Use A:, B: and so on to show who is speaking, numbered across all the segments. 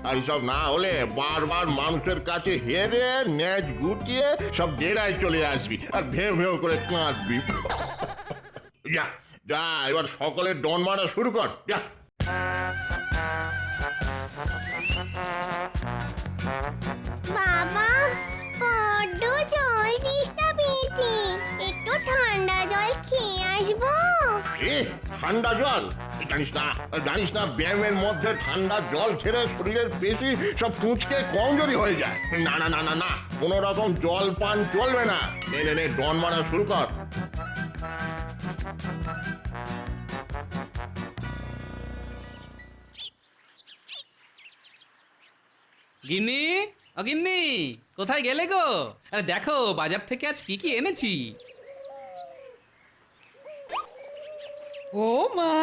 A: আর সব না হলে বারবার মানুষের কাছে হেরে ন্যাচ গুটিয়ে সব ডেরায় চলে আসবি আর ভেউ ভেউ করে কাঁদবি। যা যা এবার সকলের ডন মারা শুরু কর, যা।
B: বাবা বড্ড জল তেষ্টা পেয়েছে, একটু ঠান্ডা জল খেয়ে আসবো।
A: ঠান্ডা জল? জানিস না ব্যায়ামের মধ্যে ঠান্ডা জল ছেড়ে শরীরের পেশি সব কুঁচকে কমজোরি হয়ে যায়। না না না না না, কোন রকম জল পান চলবে না। নে নে নে, ডন মারা শুরু কর।
C: গিন্নি, ও গিন্নি, কোথায় গেলে গো? আরে দেখো বাজার থেকে আজ কি কি এনেছি।
D: ও মা,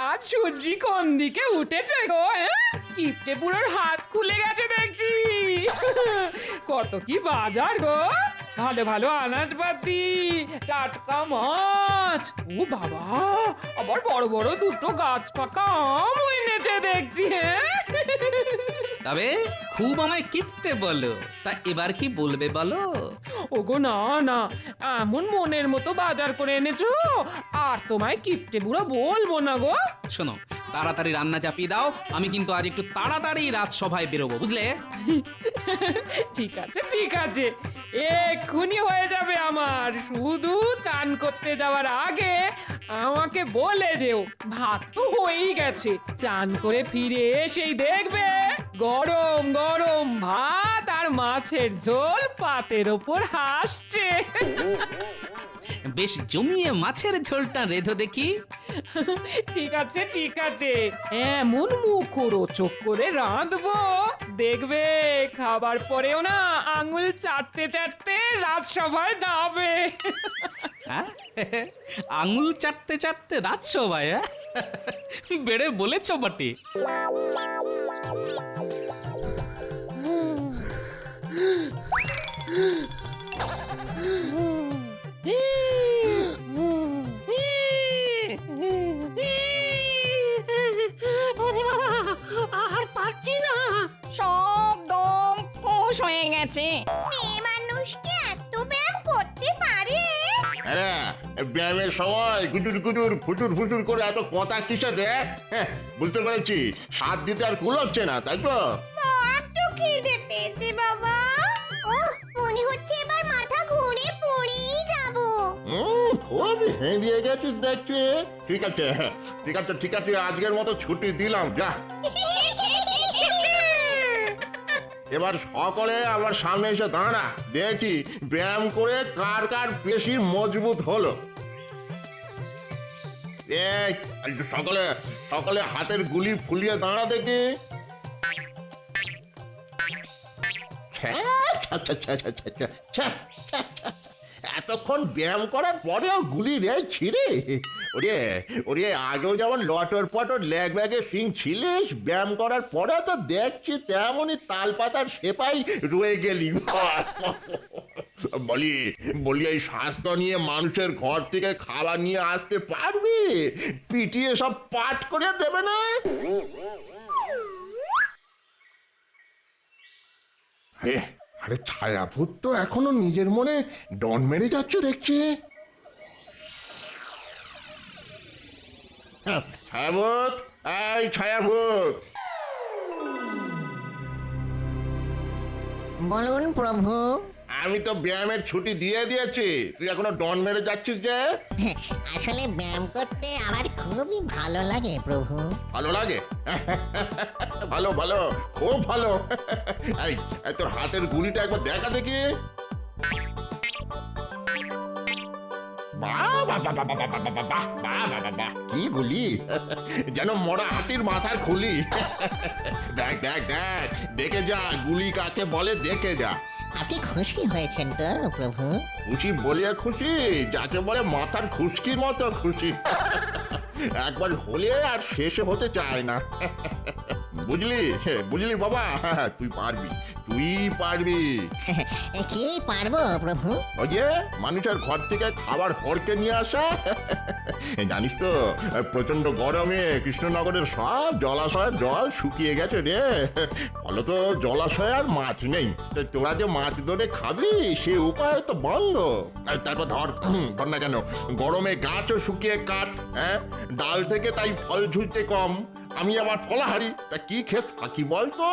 D: আজ সূর্যি কোন দিকে উঠেছে গো? কিপটে বুড়োর হাত খুলে গেছে দেখছি। কত কি বাজার গো, ভালো ভালো আনাজপাতি, টাটকা মাছ, ও বাবা আবার বড় বড় দুটো গাছ পাকা আম এনেছে দেখছি।
C: তবে খুব আমায় কিপটে বলো, তা এবার কি বলবে বলো?
D: ওগো না না, এমন মনের মতো বাজার করে এনেছো, আর তোমায় কিপটে বুড়ো বলবো না গো।
C: শোনো, তাড়াতাড়ি রান্না চাপিয়ে দাও, আমি কিন্তু আজ একটু তাড়াতাড়ি রাজসভায় বেরোবো, বুঝলে?
D: ঠিক আছে ঠিক আছে, এক্ষুনি হয়ে যাবে আমার। শুধু চান করতে যাওয়ার আগে আমাকে বলে যেও। ভাত তো হয়েই গেছে, চান করে ফিরে এসেই দেখবে গরম গরম ভাত আর মাছের ঝোল পাতের ওপর হাসছে।
C: বেশ জমিয়ে মাছের ঝোলটা রেধো দেখি।
D: ঠিক আছে ঠিক আছে, এমন মুখরোচক করে রাঁধবো দেখবে, খাবার পরেও না আঙুল চাটতে চাটতে রাজসভায় যাবে।
C: হ্যাঁ? আঙুল চাটতে চাটতে রাজসভায়? বেড়ে বলেছ বটে।
E: আর পারছি না, সব দম ফোঁস হয়ে গেছে।
B: মেয়ে মানুষ কি এত ব্যায়াম করতে পারে?
A: আরে ব্যায়ামের সময় গুজুর গুজুর ফুটুর ফুটুর করে এত কথা কিসে রে? বুঝতে পেরেছি, স্বাদ দিতে আর কুলোচ্ছে না, তাই তো?
B: বড্ড খিদে পেয়েছে বাবা। মনে হচ্ছে এবার মাথা ঘুরে পড়েই যাবো।
A: খুব হেঁড়িয়ে গেছিস দেখছি। ঠিক আছে ঠিক আছে ঠিক আছে, আজকের মতো ছুটি দিলাম, যা। এবার সকলে আমার সামনে এসে দাঁড়া, দেখি ব্যায়াম করে কার কার পেশি মজবুত হলো। এই সকলে সকলে হাতের গুলি ফুলিয়ে দাঁড়া দেখি। এতক্ষণ ব্যায়াম করার পরেও গুলি রে ছিঁড়ে। ওরে ওরে, আগেও যেমন লটর পটর ল্যাগ ব্যাগে সিং ছিলিস, ব্যায়াম করার পরে তো দেখছি তেমনই তাল পাতার সেপাই রয়ে গেলি। বলি বলি, এই স্বাস্থ্য নিয়ে মানুষের ঘর থেকে খাবার নিয়ে আসতে পারবি? পিটিয়ে সব পাট করে দেবে না? আরে ছায়াভূত তো এখনো নিজের মনে ডন মেরে যাচ্ছে দেখছি। ছায়াভূত, এই ছায়াভূত।
E: বলুন প্রভু।
A: আমি তো ব্যায়ামের ছুটি দিয়ে দিয়েছি, তুই এখনো ডন মেরে যাচ্ছিস যে?
E: আসলে ব্যায়াম করতে আমার খুবই ভালো লাগে প্রভু।
A: ভালো লাগে? ভালো ভালো, খুব ভালো। এই তোর হাতের গুলিটা একবার দেখা দেখি। কি গুলি, যেন মরা হাতির মাথার খুলি। দেখ দেখ দেখ, দেখে যা গুলি কাকে বলে, দেখে যা।
E: আপনি খুশি হয়েছেন তো প্রভু?
A: খুশি বলিয়া খুশি, যাকে বলে মাথার খুশকির মতো খুশি। একবার হলে আর শেষে হতে চায় না। বুঝলি বুঝলি বাবা, তুই পারবি, তুই পারবি।
E: কি পারবো প্রভু?
A: ওই যে মানুষের ঘর থেকে খাবার হড়কে নিয়ে আসা, জানিস তো প্রচন্ড গরমে কৃষ্ণনগরের সব জলাশয়ের জল শুকিয়ে গেছে রে। ফলত জলাশয়ে আর মাছ নেই। তা তোরা যে মাছ ধরে খাবি সে উপায় তো বন্ধ। আর তারপর ধর না কেন, গরমে গাছও শুকিয়ে কাঠ, হ্যাঁ, ডাল থেকে তাই ফল ঝুলছে কম। আমি আবার ফলাহারি, তা কি খেস ফাঁকি বলতো?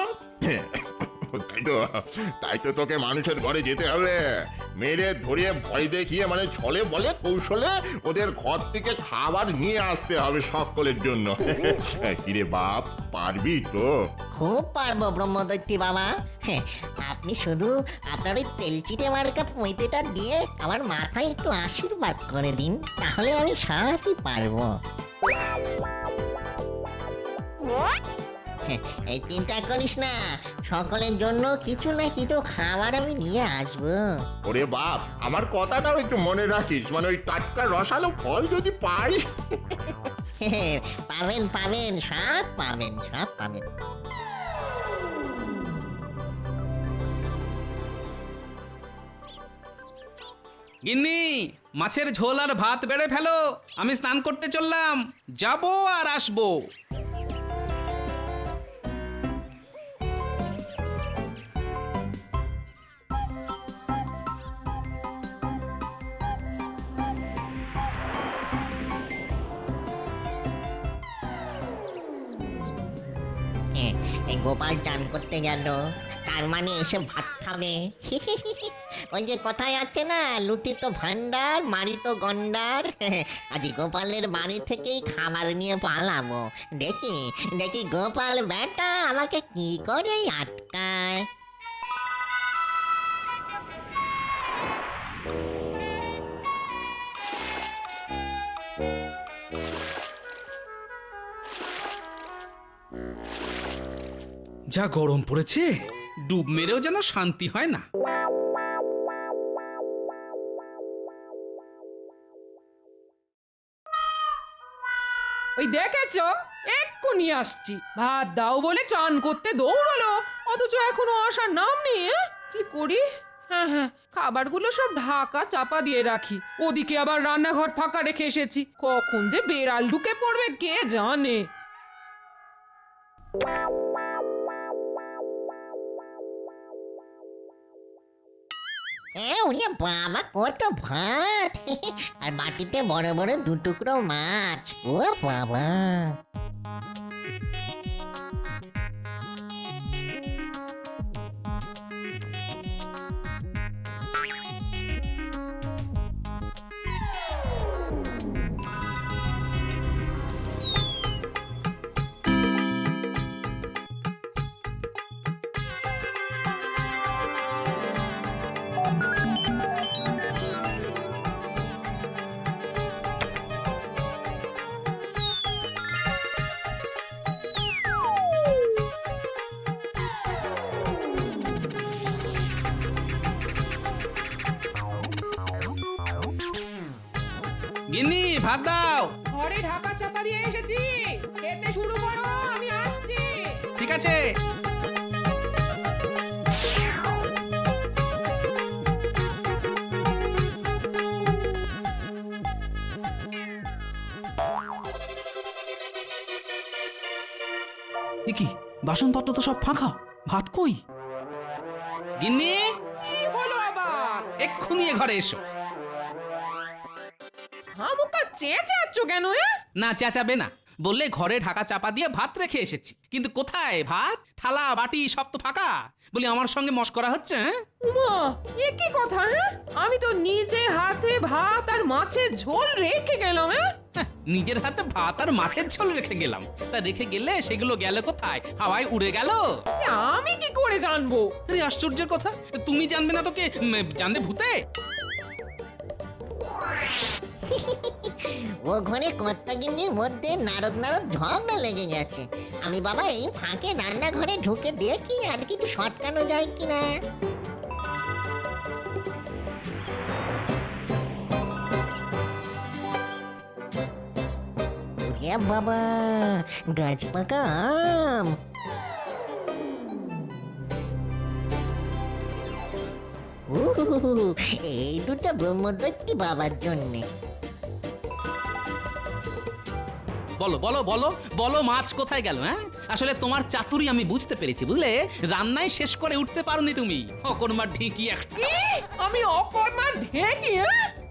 A: তাই তো তোকে মানুষের ঘরে যেতে হবে, মেরে ধরিয়ে ভয় দেখিয়ে মানে ছলে বলে কৌশলে ওদের ঘর থেকে খাবার নিয়ে আসতে হবে সকলের জন্য। কিরে বাপ, পারবি তো?
E: খুব পারবো ব্রহ্মদৈত্যী বাবা। আপনি শুধু আপনার ওই তেলচিটে মার্কা পৈতেটা দিয়ে আমার মাথায় একটু আশীর্বাদ করে দিন, তাহলে আমি সবই পারবো। এই চিন্তা করিস না, সকলের জন্য কিছু না কিছু খাবার আমি নিয়ে আসবো।
A: ওরে বাপ, আমার কথাটাও একটু মনে রাখিস, মানে ওই টাটকা রসালো ফল যদি পাই।
E: পাবেন পাবেন, সব পাবেন, সব পাবেন।
C: গিন্নি, মাছের ঝোল আর ভাত বেড়ে ফেলো, আমি স্নান করতে চললাম, যাবো আর আসবো।
E: এই গোপাল চান করতে গেল, তার মানে এসে ভাত খাবে। ওই যে কথায় আছে না, লুটি তো ভান্ডার, মারি তো গন্ডার। আজ গোপালের বাড়ি থেকেই খাবার নিয়ে পালাবো। দেখি দেখি গোপাল বেটা আমাকে কি করে আটকায়।
C: যা গরম পড়েছে, ডুব মেরেও যেন শান্তি হয় না।
D: ওই দেখেছো, এক্ষুনি আসছি, ভাত দাও বলে চান করতে দৌড়ালো, অথচ এখনো আসার নাম নেই। কি করি? হ্যাঁ হ্যাঁ, খাবারগুলো সব ঢাকা চাপা দিয়ে রাখি, ওদিকে আবার রান্নাঘর ফাঁকা রেখে এসেছি, কখন যে বেড়াল ঢুকে পড়বে কে জানে।
E: ওরে বাবা, কত ভাত! আর বাটিতে বড় বড় দু টুকরো মাছ। ও বাবা!
C: গিন্নি, ভাত দাও।
D: ঘরে ঢাকা চাপা দিয়ে এসেছি, খেতে শুরু করো, আমি আসছি।
C: ঠিক আছে। কি বাসনপত্র তো সব ফাঁকা, ভাত কই? গিন্নি,
D: কি হলো আবার?
C: এক্ষুনি এ ঘরে এসো।
D: হামুকা চেঁচাচ্ছ কেন?
C: না চেঁচাবে না, বললে ঘরে ঢাকা চাপা দিয়ে ভাত রেখে এসেছি, কিন্তু কোথায় ভাত? থালা বাটি সব তো ফাঁকা। বলি আমার সঙ্গে মশকরা হচ্ছে?
D: উমা, এ কি কথা? আমি তো নিজে হাতে ভাত আর মাছের ঝোল রেখে গেলাম।
C: নিজের হাতে ভাত আর মাছের ঝোল রেখে গেলাম, তা রেখে গেলে সেগুলো গেল কোথায়? হাওয়ায় উড়ে গেল?
D: আমি কি করে জানবো?
C: আরে আশ্চর্যের কথা, তুমি জানবে না তো কে জানবে? ভূতে?
E: ও ঘরে কর্তাগিন্নির মধ্যে নারদ নারদ ঝগড়া লেগে গেছে। আমি বাবা এই ফাঁকে রান্নাঘরে ঢুকে দেখি আর কিছু সটকানো যায় কিনা। বাবা, গাছ পাকা আম! এই দুটো ব্রহ্মদৈত্যী বাবার জন্যে।
C: বলো বলো বলো বলো মাছ কোথায় গেল? হ্যাঁ, আসলে তোমার চাতুরি আমি বুঝতে পেরেছি, বুঝলে? রান্নায় শেষ করে উঠতে পারোনি তুমি। অকর্মার ঢেকি একটা।
D: কি? আমি অকর্মার ঢেকি?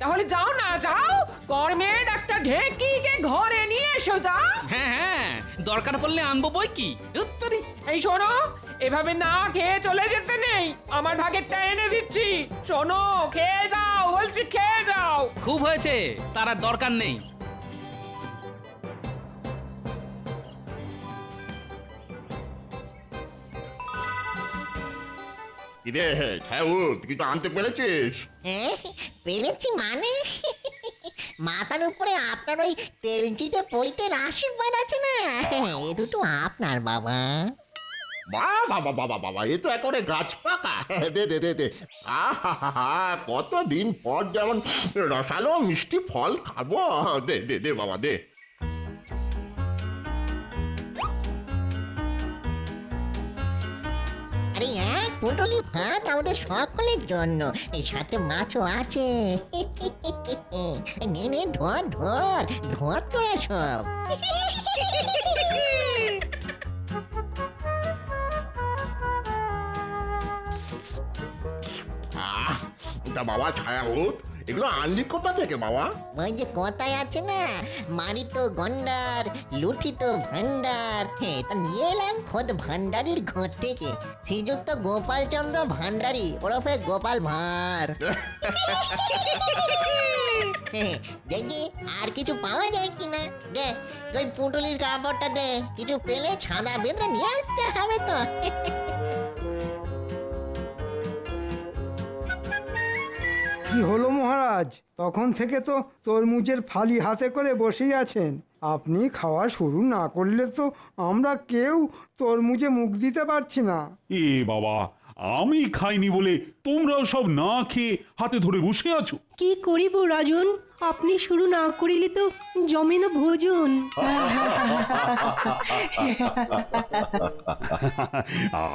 D: তাহলে যাও না, যাও কর্মের একটা ঢেকিকে ঘরে নিয়ে এসো। যাও।
C: হ্যাঁ হ্যাঁ, দরকার পড়লে আনবো বই কি। উত্তরি।
D: এই শোনো, এভাবে না খেয়ে চলে যেতে নেই, আমার ভাগেরটা এনে দিচ্ছি। শোনো, খেয়ে যাও বলছি, খেয়ে যাও।
C: খুব হয়েছে, তার আর দরকার নেই।
A: কিরে ছাউত, কিছু আনতে পেরেছিস?
E: হ্যাঁ, পেরেছি মানে মাথার উপরে আপনার ওই তেলচিটে পৈতের আশীর্বাদ আছে না, এ দুটো আপনার বাবা।
A: বাবা বাবা বাবা, এ তো একেবারে গাছ পাকা। দে দে দে দে। আহা, কতদিন পর যেমন রসালো মিষ্টি ফল খাবো। দে দে দে বাবা দে।
E: আরে এক পুটলি ভাত আমাদের সকলের জন্য, এই সাথে মাছও আছে। নে নে, ধর ধর ধর তোরা সব।
A: তা বাবা ছায়াউত, এগুলো আনলি কোথা থেকে বাবা?
E: ওই যে কথায় আছে না, মারি তো গন্ডার লুঠি তো ভান্ডার, হ্যাঁ তা নিয়ে এলাম খোদ ভান্ডারির ঘর থেকে, শ্রীযুক্ত গোপালচন্দ্র ভান্ডারী ওরফে গোপাল ভাঁড়। দেখি আর কিছু পাওয়া যায় কিনা। দে ওই পুঁটুলির কাপড়টা দে, কিছু পেলে ছাদা বেঁধে নিয়ে আসতে হবে তো।
F: কি হলো মহারাজ? তখন থেকে তো তরমুজের ফালি হাতে করে বসেই আছেন। আপনি খাওয়া শুরু না করলে তো আমরা কেউ তরমুজে মুখ দিতে পারছি না।
G: এ বাবা, আমি খাইনি বলে তোমরাও সব না খেয়ে হাতে ধরে বসে আছো।
H: কি করিব রাজন, আপনি শুরু না করিলে তো জমে না ভোজন।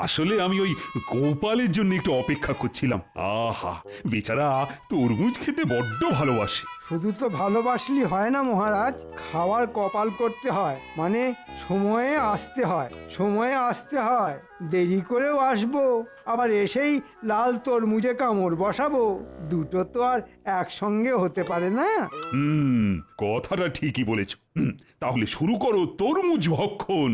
G: আসলে আমি ওই গোপালের জন্য একটু অপেক্ষা করছিলাম। আহা, বেচারা তরমুজ খেতে বড্ড ভালোবাসে।
F: শুধু তো ভালোবাসলি হয় না মহারাজ, খাওয়ার কপাল করতে হয়, মানে সময়ে আসতে হয়, সময়ে আসতে হয়। দেরি করেও আসবো, আবার এসেই লাল তরমুজে কামড় বসাবো, দুটো তো আর একসঙ্গে হতে পারে না।
G: কথাটা ঠিকই বলেছ। তাহলে শুরু করো তরমুজ ভক্ষণ।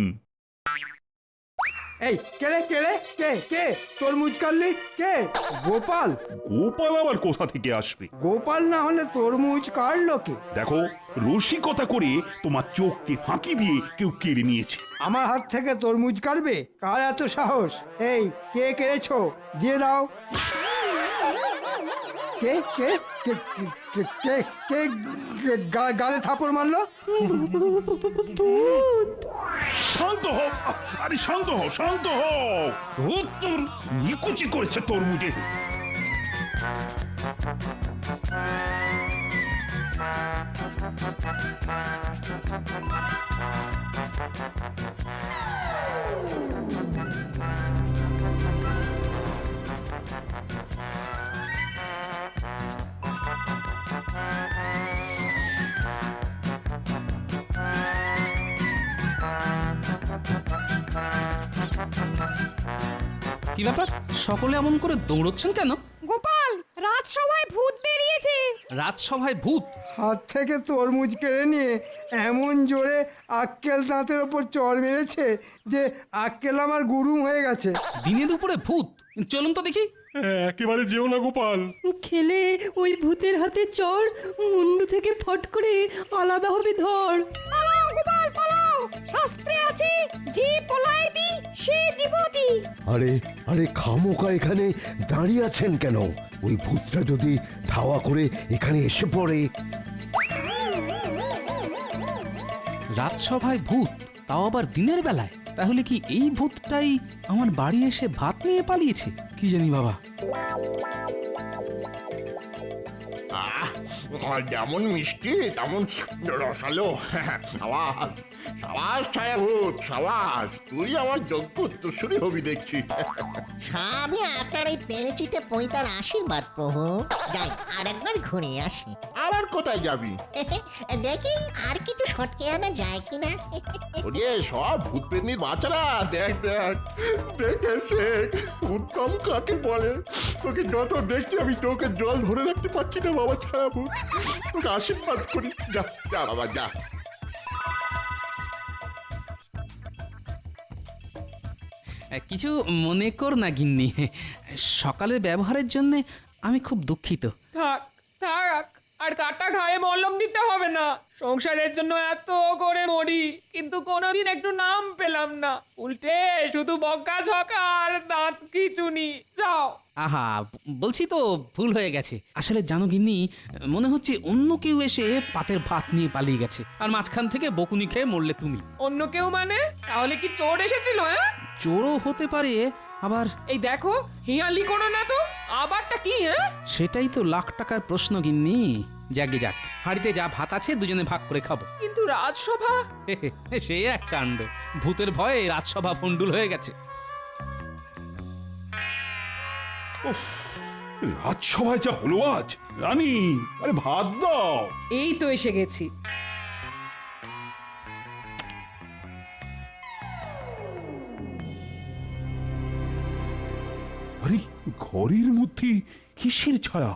F: এই কে রে, কে রে, কে কে তরমুজ কাটলি? কে? গোপাল?
G: গোপাল আবার কোথা থেকে আসবে?
F: গোপাল না হলে তরমুজ কাটলো কে?
G: দেখো, রসিকতা করে তোমার চোখকে ফাঁকি দিয়ে কেউ কেড়ে নিয়েছে।
F: আমার হাত থেকে তরমুজ কাটবে? কার এত সাহস? এই কে কেড়েছো? দিয়ে দাও। কে কে কে কে কে কে গালে থাপড় মারলো?
G: শান্ত হও, আরে শান্ত হও, শান্ত হও। তোর নিকুচি করেছে তরমুজে।
C: কি ব্যাপার, সকলে এমন করে দৌড়চ্ছেন কেন?
B: গোপাল, রাজসভায় ভূত বেরিয়েছে।
C: রাজসভায় ভূত?
F: হাত থেকে তরমুজ কেড়ে নিয়ে এমন জোরে আক্কেল দাঁতের ওপর চড় মেরেছে যে আক্কেল আমার গুরুম হয়ে গেছে।
C: দিনে দুপুরে ভূত? চলুন তো দেখি।
G: একেবারে যেও না গোপাল।
H: খেলে ওই ভূতের হাতে চড় মুন্ডু থেকে ফট করে আলাদা হবে ধর।
B: পালাও গোপাল পালাও, শাস্ত্রে আছে যে পলায়তি সে জীবতি।
I: আরে আরে খামোকা এখানে দাঁড়িয়ে আছেন কেন? ওই ভূতটা যদি ধাওয়া করে এখানে এসে পড়ে।
C: রাজসভায় ভূত, তাও আবার দিনের বেলায়? তাহলে কি এই ভূতটাই আমার বাড়ি এসে ভাত নিয়ে পালিয়েছে? কি জানি বাবা।
A: যেমন মিষ্টি তেমন রসালো। সাবাস সাবাস ছায়াভূত, সাবাস, তুই আমার যোগ্য উত্তরসূরি হবি দেখছি।
E: সবই আপনার এই তেল চিটে পৈতার আশীর্বাদ প্রভু। যাই আরেকবার ঘুরে আসি।
A: আবার কোথায় যাবি?
E: দেখি আর কিছু সটকে আনা যায় কিনা।
A: ওরে সব ভূত পেতনির বাচ্চারা, দেখ দেখ দেখে শেখ উত্তম কাকে বলে। তোকে যত দেখছি আমি তোকে জল ধরে রাখতে পারছি না বাবা ছায়াভূত, তোকে আশীর্বাদ করি। যা যা বাবা যা।
C: কিছু মনে কর না গিন্নি, সকালের ব্যবহারের জন্য আমি খুব দুঃখিত।
D: থাক থাক, আর কাটা ঘায়ে মলম দিতে হবে না। সংসারের জন্য এত করে মরি, কিন্তু কোনোদিন একটু নাম পেলাম না। উল্টে শুধু বকা ঝকা আর দাঁত খিচুনি। যাও।
C: আহা, বলছি তো ভুল হয়ে গেছে। আসলে জানো গিন্নি, মনে হচ্ছে অন্য কেউ এসে পাতের ভাত নিয়ে পালিয়ে গেছে, আর মাঝখান থেকে বকুনি খেয়ে মরলে তুমি।
D: অন্য কেউ মানে? তাহলে কি চোর এসেছিল? হ্যাঁ,
C: চোরও হতে পারে, আবার
D: এই দেখো, হিয়ালি করো না তো। আবারটা কি? হ্যাঁ,
C: সেটাই তো লাখ টাকার প্রশ্ন গিন্নি। যাকে যাক, হাড়িতে যা ভাত আছে দুজনে ভাগ করে খাবো।
D: কিন্তু রাজসভা।
C: সে এক কাণ্ড, ভূতের ভয়ে রাজসভা ভণ্ডুল হয়ে গেছে।
G: রাজসভায় যা হলো আজ, রানী আরে ভাত দাও।
D: এই তো এসে গেছি।
G: আরে ঘরের মধ্যে কিসের ছায়া?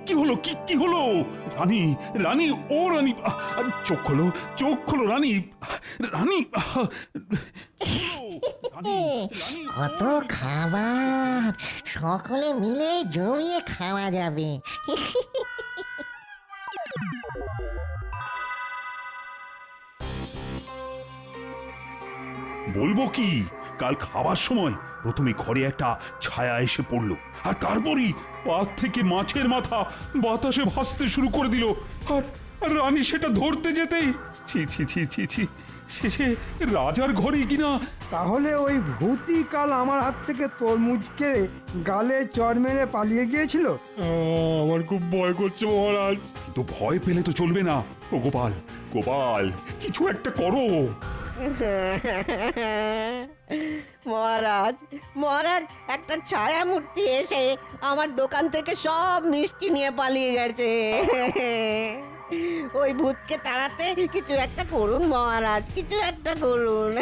G: কি হলো? কি হলো? রানী রানী ও রানী, চোখ খোলো, চোখ খোলো রানী, রানী।
E: কত খাবার, সকলে মিলে জমিয়ে খাওয়া যাবে।
G: বলবো কি, কাল খাবার সময় প্রথমে ঘরে একটা ছায়া এসে পড়লো, আর তারপরই পাত থেকে মাছের মাথা বাতাসে ভাসতে শুরু করে দিল। আর রানী সেটা ধরতে যেতেই ছি ছি ছি ছি ছি, শেষে রাজার ঘরেই কিনা।
F: তাহলে ওই ভূতই কাল আমার হাত থেকে তরমুজ কেড়ে গালে চড় মেরে পালিয়ে গিয়েছিল।
G: আমার খুব ভয় করছে মহারাজ। তো ভয় পেলে তো চলবে না। ও গোপাল, গোপাল, কিছু একটা করো।
E: মহারাজ, মহারাজ, একটা ছায়া মূর্তি এসে আমার দোকান থেকে সব মিষ্টি নিয়ে পালিয়ে গেছে। ওই ভূতকে তাড়াতে কিছু একটা করুন মহারাজ, কিছু একটা করুন।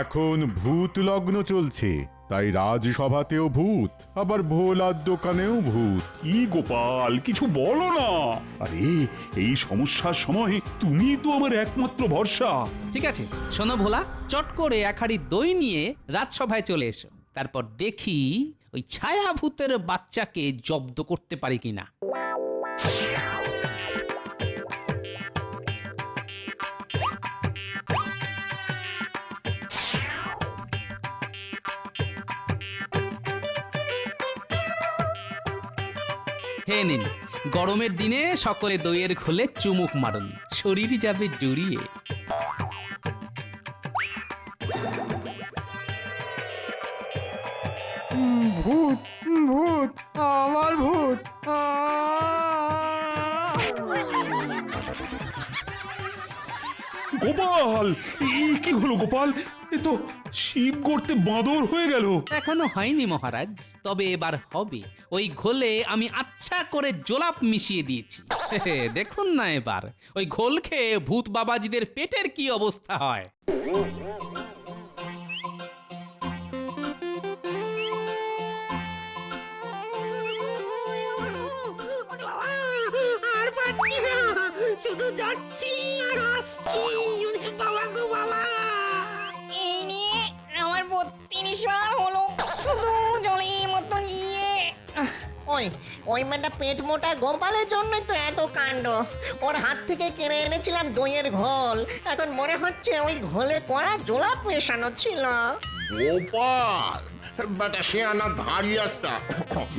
J: এখন ভূত লগ্ন চলছে, তাই রাজসভাতেও ভূত, আবার ভোলার দোকানেও ভূত।
G: কি গোপাল, কিছু বলো না। আরে এই সমস্যার সময় তুমি তো আমার একমাত্র ভরসা।
C: ঠিক আছে, শোনো ভোলা, চট করে এক হাঁড়ি দই নিয়ে রাজসভায় চলে এসো। তারপর দেখি ওই ছায়া ভূতের বাচ্চাকে জব্দ করতে পারি কিনা। হে নিন, গরমের দিনে সকলে দইয়ের ঘোলে চুমুক মারুন, শরীর যাবে জুড়িয়ে।
F: ভূত, ভূত, আমার ভূত।
G: গোপাল, কি হলো গোপাল? এ তো শিব গর্তে বাঁদর হয়ে গেল।
C: এখনো হয়নি মহারাজ, তবে এবার হবে। ওই ঘোলে আমি আচ্ছা করে জোলাপ মিশিয়ে দিয়েছি। দেখুন না এবার ওই ঘোল খেয়ে ভূত বাবাজিদের পেটের কি অবস্থা হয়।
E: আর পারছি না, শুধু যাচ্ছি আর আসছি। বাবা গো বাবা,
B: এই নিয়ে আমার 32 বার হলো, শুধু জলের মতো নিয়ে।
E: ওই মেয়েটা পেট মোটা গোপালের জন্যই তো এত কাণ্ড। ওর হাত থেকে কিনে এনেছিলাম দইয়ের ঘোল, এখন মনে হচ্ছে ওই ঘোলে করা জোলাপ মেশানো ছিল।
A: গোপাল বেটা সে আনা ধাড়ি একটা।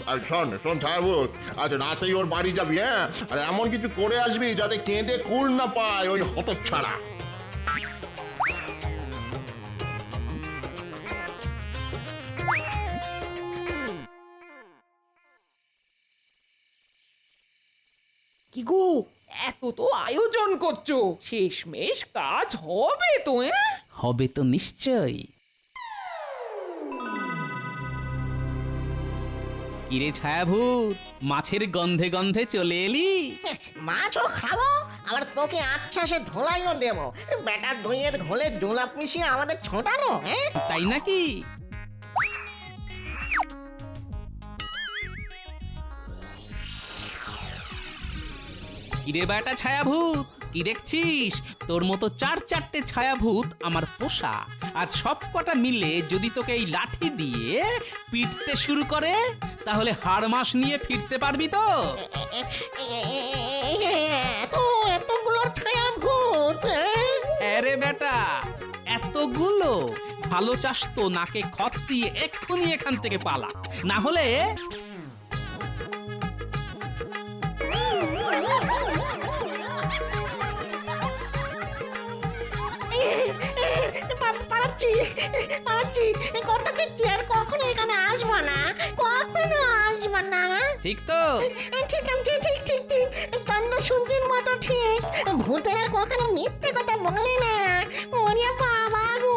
A: আর শোন শোন ছায়াভূত, আজ রাতেই ওর বাড়ি যাবি, হ্যাঁ? আর এমন কিছু করে আসবি যাতে কেঁদে কুল না পায় ওই হতচ্ছাড়া।
D: কি গো এত তো আয়োজন করছো, শেষমেশ কাজ হবে তো?
C: হবে তো নিশ্চয়ই। কিরে ছায়াভূত, মাছের গন্ধে গন্ধে চলে এলি?
E: মাছও খাবো, আবার তোকে আচ্ছাসে ধোলাইও দেবো। বেটা দইয়ের ঘোলে জোলাপ মিশিয়ে আমাদের ছোটানো, হ্যাঁ?
C: তাই নাকি? কিরে বেটা ছায়াভূত, কি দেখছিস? তোর মতো চারটে ছায়াভূত আমার পোষা। আজ সব কটা মিলে যদি তোকে এই লাঠি দিয়ে পিটতে শুরু করে, তাহলে হাড় মাস নিয়ে ফিরতে পারবি তো?
E: এতগুলো ছায়া ভূত,
C: আরে বেটা, এতগুলো? ভালো চাস তো নাকে খত দিয়ে এক্ষুনি এখান থেকে পালা, না হলে
E: পালাচ্ছি পালাচ্ছি, কথা দিচ্ছি আর কখনো এখানে আসবো না, কখনো আসবো না।
C: ঠিক তো?
E: ঠিক আছে, ঠিক ঠিক ঠিক, কান্না শুনছির মতো ঠিক। ভূতেরা কখনো মিথ্যে কথা বলে না। ওরে বাবা গো।